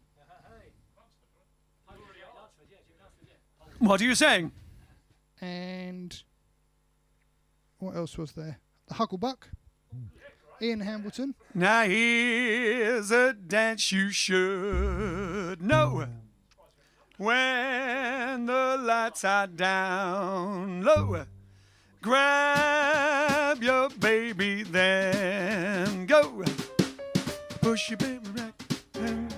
What are you saying? And what else was there? The Hucklebuck. Ian Hambleton. Now here's a dance you should know. When the lights are down low, grab your baby, then go. Push your baby right and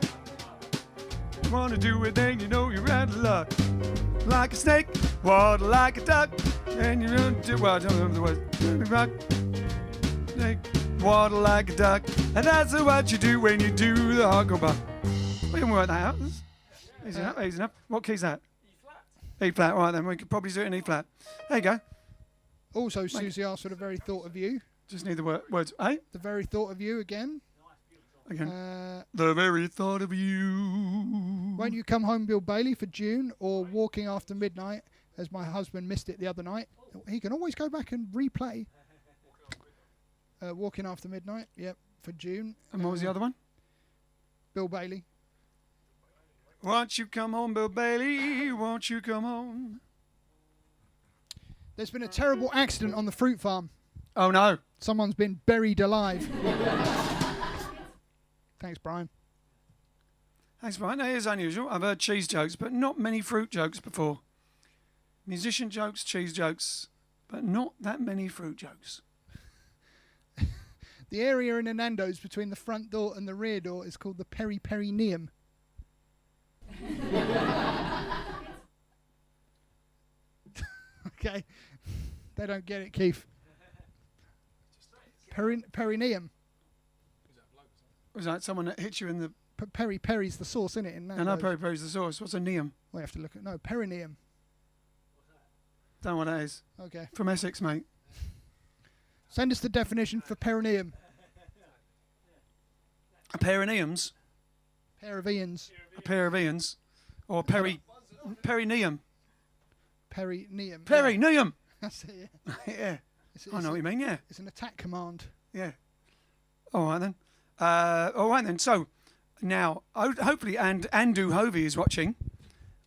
wanna do it, then you know you're out of luck. Like a snake, water like a duck, and you run to well, don't know the words. Rock, snake, water like a duck, and that's what you do when you do the hucklebuck. We can work that out. Easy enough, easy enough. What key's that? E flat. E flat. Right then, we could probably do it in E flat. There you go. Also, Susie asked for the very thought of you. Just need the words. Eh? The very thought of you again. Again. The very thought of you. Won't you come home, Bill Bailey, for June, or Walking After Midnight, as my husband missed it the other night? He can always go back and replay. Walking After Midnight, yep, for June. And what was the other one? Bill Bailey. Won't you come home, Bill Bailey? Won't you come home? There's been a terrible accident on the fruit farm. Oh no. Someone's been buried alive. Thanks, Brian. Thanks, Brian. That is unusual. I've heard cheese jokes, but not many fruit jokes before. Musician jokes, cheese jokes, but not that many fruit jokes. The area in the Nando's between the front door and the rear door is called the Perineum. Okay. They don't get it, Keith. Perineum. Was that someone that hit you in the... Peri's the sauce, isn't it? In I know peri's the sauce. What's a neum? We have to look at... No, perineum. Don't know what that is. Okay. From Essex, mate. Send us the definition for perineum. A pair of neums? Pair of Ians. A pair of Ians. Or perineum. Perineum. Perineum. That's it, yeah. Yeah. It's, I know what you mean, yeah. It's an attack command. Yeah. All right then. All right then. So now, hopefully, Andu Hovey is watching.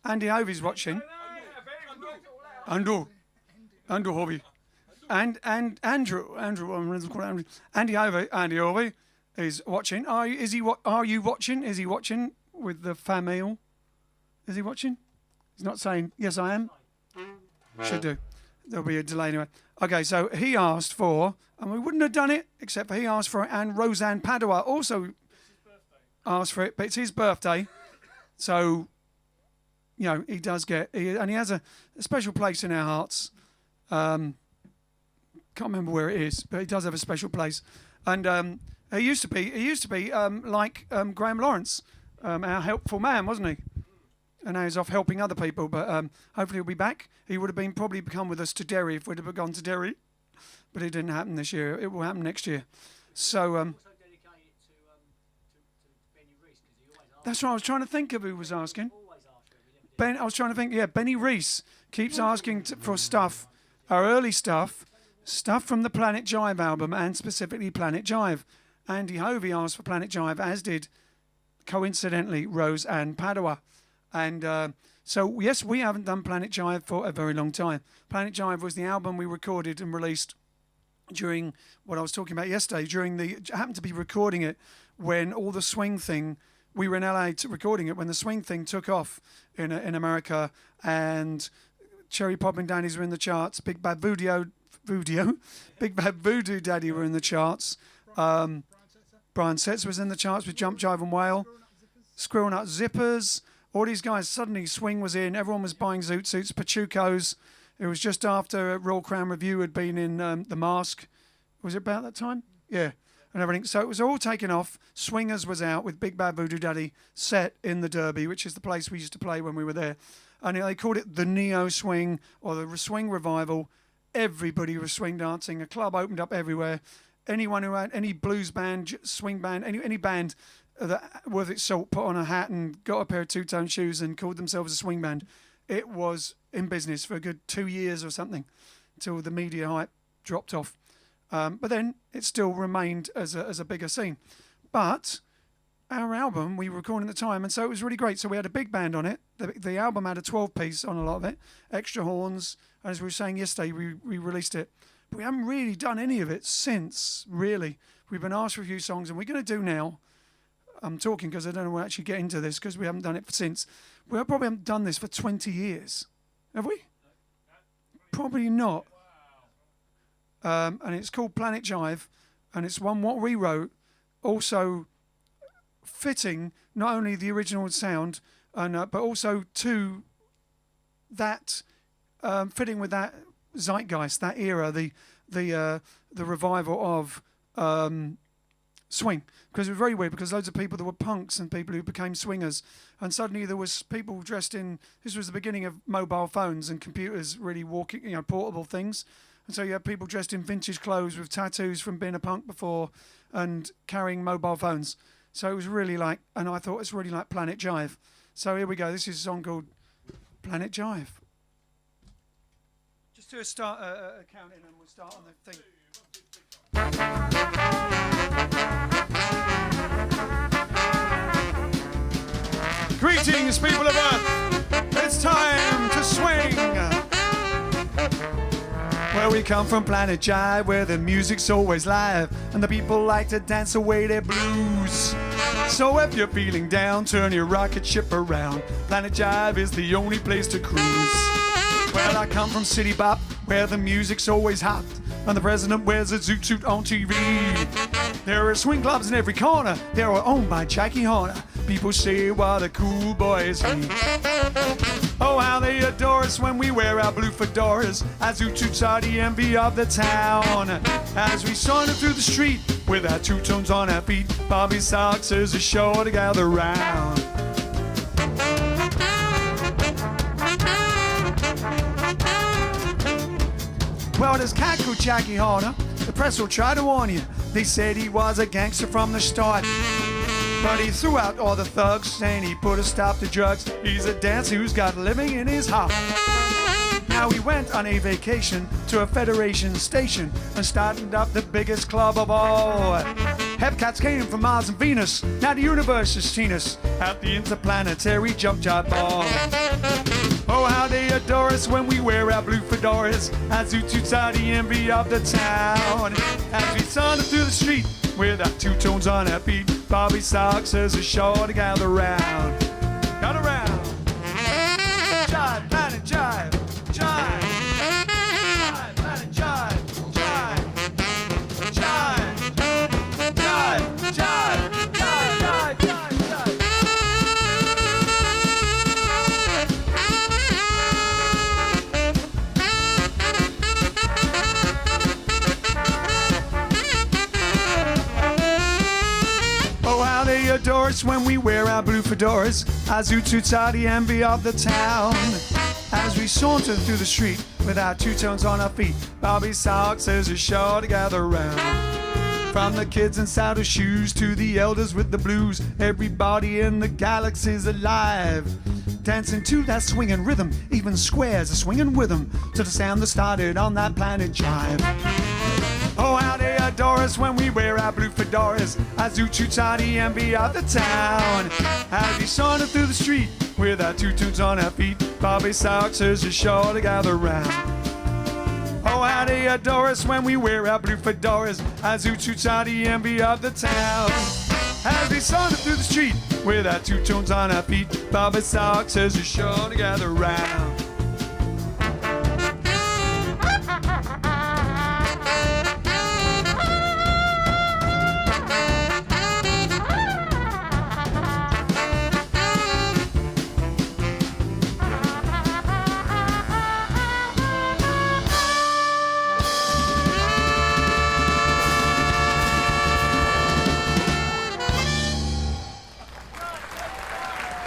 Andy Hovey's watching. Andu Hovey. And Andrew. Andy Hovey is watching. Are you watching? Is he watching with the family? Is he watching? He's not saying yes, I am. Should do. There'll be a delay anyway. Okay, so he asked for, and we wouldn't have done it except for he asked for it, and Roseanne Padua also asked for it, but it's his birthday, so he does get, and he has a special place in our hearts. Can't remember where it is, but he does have a special place, and he used to be like Graham Lawrence, our helpful man, wasn't he? And now he's off helping other people, but hopefully he'll be back. He would have probably come with us to Derry if we'd have gone to Derry, but it didn't happen this year. It will happen next year. So that's what I was trying to think of. Who was asking? I was trying to think. Yeah, Benny Reese keeps asking for stuff, our early stuff from the Planet Jive album, and specifically Planet Jive. Andy Hovey asked for Planet Jive, as did, coincidentally, Rose Ann Padua. And so, yes, we haven't done Planet Jive for a very long time. Planet Jive was the album we recorded and released during what I was talking about yesterday. Happened to be recording it when all the swing thing, we were in LA recording it when the swing thing took off in America, and Cherry Pop and Danny's were in the charts. Big Bad Voodoo Daddy were in the charts. Brian Setzer was in the charts with Jump, Jive and Wail. Squirrel Nut Zippers. All these guys, suddenly swing was in. Everyone was buying zoot suits, Pachucos. It was just after Royal Crown Review had been in The Mask. Was it about that time? Yeah, and everything. So it was all taken off. Swingers was out with Big Bad Voodoo Daddy set in the Derby, which is the place we used to play when we were there. And they called it the Neo Swing or the Swing Revival. Everybody was swing dancing. A club opened up everywhere. Anyone who had any blues band, swing band, any band that worth its salt put on a hat and got a pair of two-tone shoes and called themselves a swing band. It was in business for a good 2 years or something until the media hype dropped off. But then it still remained as a bigger scene. But our album, we were recording at the time, and so it was really great. So we had a big band on it. The album had a 12-piece on a lot of it, extra horns. And as we were saying yesterday, we released it. But we haven't really done any of it since, really. We've been asked for a few songs, and we're going to do now. I'm talking because I don't know when I actually get into this because we haven't done it since. We probably haven't done this for 20 years. Have we? Probably not. And it's called Planet Jive, and it's what we wrote, also fitting not only the original sound, but also to that, fitting with that zeitgeist, that era, the revival of swing, because it was very weird because loads of people that were punks and people who became swingers, and suddenly there was people dressed in, this was the beginning of mobile phones and computers really walking, portable things, and so you had people dressed in vintage clothes with tattoos from being a punk before and carrying mobile phones. So it was really like, and I thought it's really like Planet Jive. So here we go, this is a song called Planet Jive. Just do a start counting and we'll start on the thing. Greetings, people of Earth. It's time to swing. Where we come from, Planet Jive, where the music's always live and the people like to dance away their blues. So if you're feeling down, turn your rocket ship around. Planet Jive is the only place to cruise. Well, I come from City Bop, where the music's always hot and the president wears a zoot suit on TV. There are swing clubs in every corner. They are owned by Jackie Horner. People say what a cool boy is he. Oh, how they adore us when we wear our blue fedoras. Our zoot suits are the envy of the town. As we saunter through the street with our two-tones on our feet, Bobby Sox is a show to gather round. Well, there's cat called Jackie Horner. The press will try to warn you. They said he was a gangster from the start, but he threw out all the thugs and he put a stop to drugs. He's a dancer who's got living in his heart. Now we went on a vacation to a Federation station and started up the biggest club of all. Hepcats came from Mars and Venus. Now the universe has seen us at the interplanetary jump jive ball. Oh, how they adore us when we wear our blue fedoras, as Zoot Toots are the envy of the town. As we saunter through the street with our two tones on our feet, Bobby Sox says it's sure to gather round. Gather round. Jive, planet jive, jive. Jive, planet jive, jive. Jive, jive, jive, jive, jive, jive, jive. Oh, how they adore us when we wear our blue fedoras, as Zoot Toots are the envy of the town. As we saunter through the street with our two tones on our feet, Bobby Sox says it's sure to gather round. From the kids in saddle shoes to the elders with the blues, everybody in the galaxy's alive, dancing to that swinging rhythm. Even squares are swinging with them to the sound that started on that planet Jive. Oh, how they adore us when we wear our blue fedoras, as Zoot Toots are the envy of the town. As we saunter through the street with our two tunes on our feet, Bobby Sox says it's sure to gather round. Oh, how they adore us when we wear our blue fedoras, as Zoot Toots are the envy of the town. As we saunter through the street with our two tones on our feet, Bobby Sox says it's sure to gather round.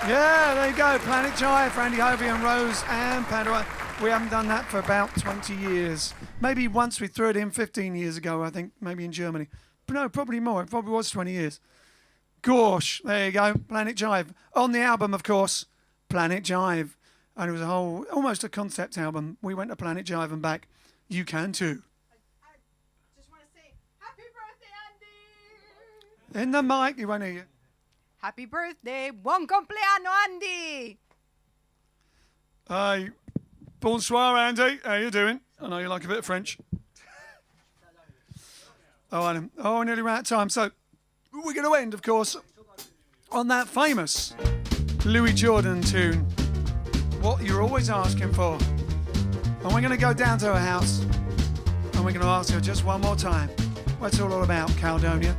Yeah, there you go. Planet Jive, Randy Hovey and Rose and Pandora. We haven't done that for about 20 years. Maybe once we threw it in 15 years ago, I think, maybe in Germany. But no, probably more. It probably was 20 years. Gosh, there you go. Planet Jive. On the album, of course, Planet Jive. And it was a whole, almost a concept album. We went to Planet Jive and back. You can too. I just want to say, happy birthday, Andy! In the mic, you won't hear you. Happy birthday, buon compleanno, Andy! Hi. Bonsoir, Andy. How you doing? I know you like a bit of French. Oh, I know. Oh, nearly ran out of time. So we're going to end, of course, on that famous Louis Jordan tune, What You're Always Asking For. And we're going to go down to her house and we're going to ask her just one more time what it's all about, Caledonia.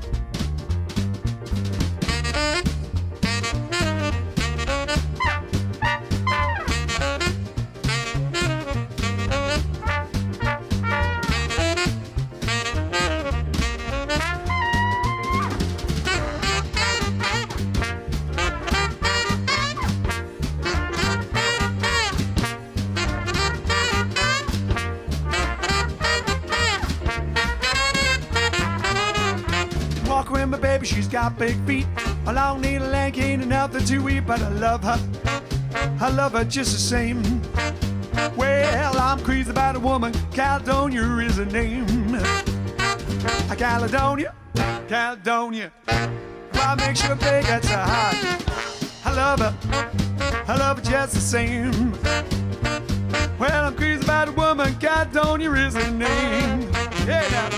My baby, she's got big feet. A long needle leg ain't nothing to eat, but I love her. I love her just the same. Well, I'm crazy about a woman. Caledonia is her name. Caledonia, Caledonia. What makes your baby get so hot? I love her just the same. Well, I'm crazy about a woman. Caledonia is her name. Yeah, now.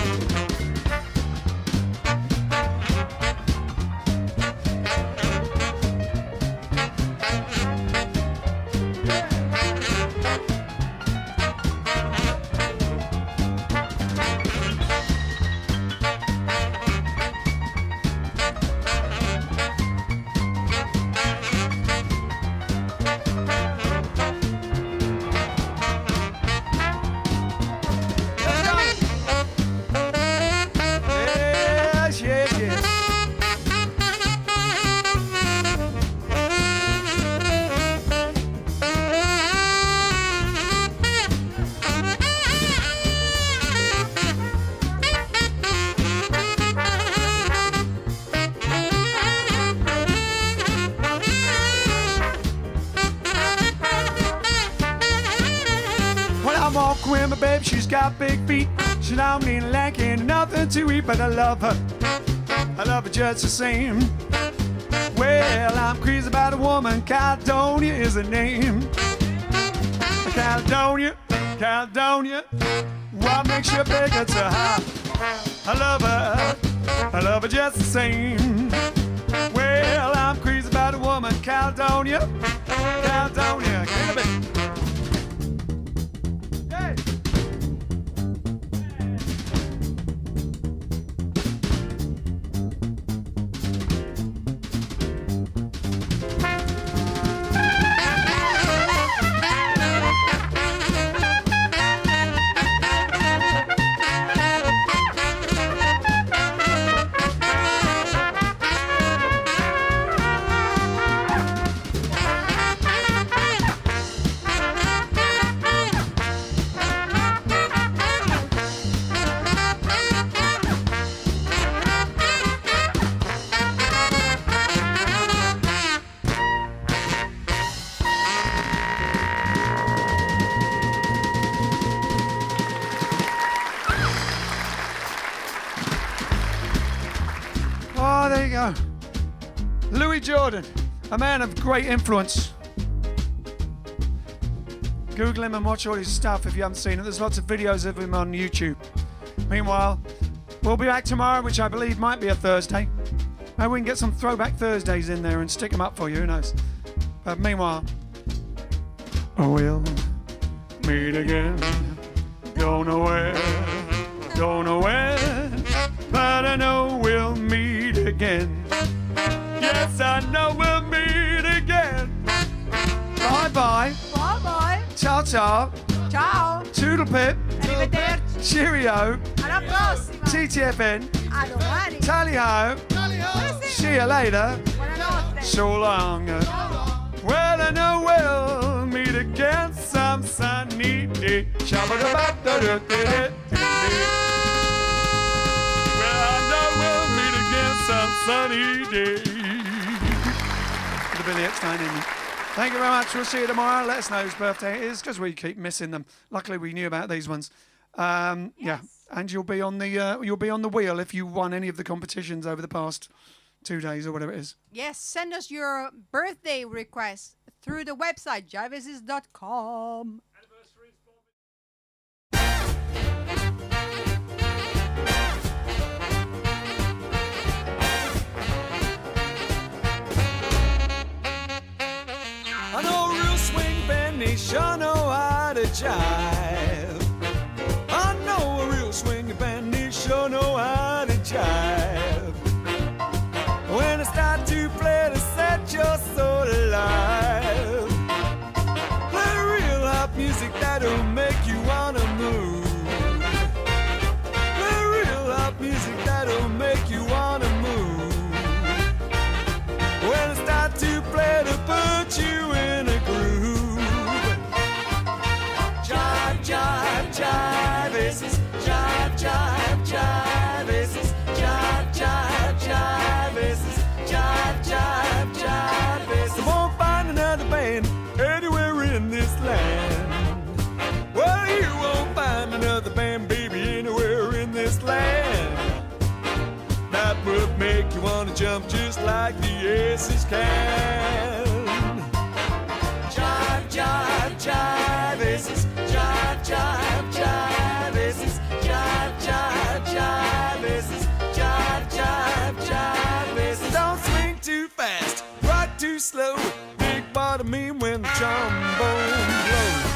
walk with my babe, she's got big feet. She don't need lacking nothing to eat, but I love her. I love her just the same. Well, I'm crazy about a woman, Caledonia is her name. Caledonia, Caledonia, what makes you bigger to her? I love her just the same. Well, I'm crazy about a woman, Caledonia, Caledonia, get a bit. Hey. Oh, there you go. Louis Jordan, a man of great influence. Google him and watch all his stuff if you haven't seen it. There's lots of videos of him on YouTube. Meanwhile, we'll be back tomorrow, which I believe might be a Thursday. Maybe we can get some throwback Thursdays in there and stick them up for you, who knows. But meanwhile, we'll meet again. Don't know where, but I know we'll meet again. Yes, I know we'll meet again. Bye-bye. Bye-bye. Ciao, ciao. Ciao. Toodle pip. Arrivederci. Cheerio. Alla prossima. TTFN. A domani. Tally ho. See you later. Buonanotte. So long. Well, I know we'll meet again some sunny day. Shabba-dabba-da-da-da-da-da. Well, I know we'll meet again some sunny day. Could have been the X9 in you. Thank you very much. We'll see you tomorrow. Let us know whose birthday it is, because we keep missing them. Luckily, we knew about these ones. Yeah, and you'll be on the wheel if you won any of the competitions over the past 2 days or whatever it is. Yes, send us your birthday request through the website jiveaces.com. I know a real swing band, they sure know how to jive. I know a real swing band, they sure know how to jive. When I start to play to set your soul alive, play real hot music that'll make you wanna move. Play real hot music that'll make you wanna move. When I start to play to put you in a groove. Jive, jive, jive aces. Jive, jive, jive aces. Jive, jive, jive aces. Jive, jive, jive aces. You won't find another band anywhere in this land. Well, you won't find another band, baby, anywhere in this land. That would make you wanna jump just like the Aces can. Jive, jive, jive aces. Jive, jive, jive aces. Jive, jive, jive aces. Jive, jive, jive aces. Don't swing too fast, rock too slow. Big bottom mean when the trombone blows.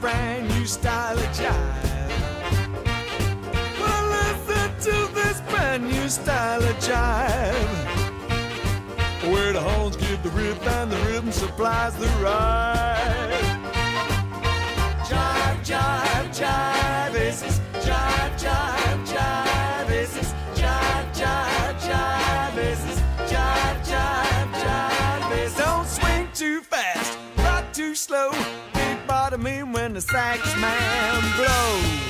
Brand new style of jive. Well, listen to this brand new style of jive, where the horns give the riff and the rhythm supplies the ride. Jive, jive, jive aces. Jive, jive, jive aces. Jive, jive, jive aces. Jive, jive, jive aces. Don't swing too fast, rock too slow. Bottom in when the sax man blows.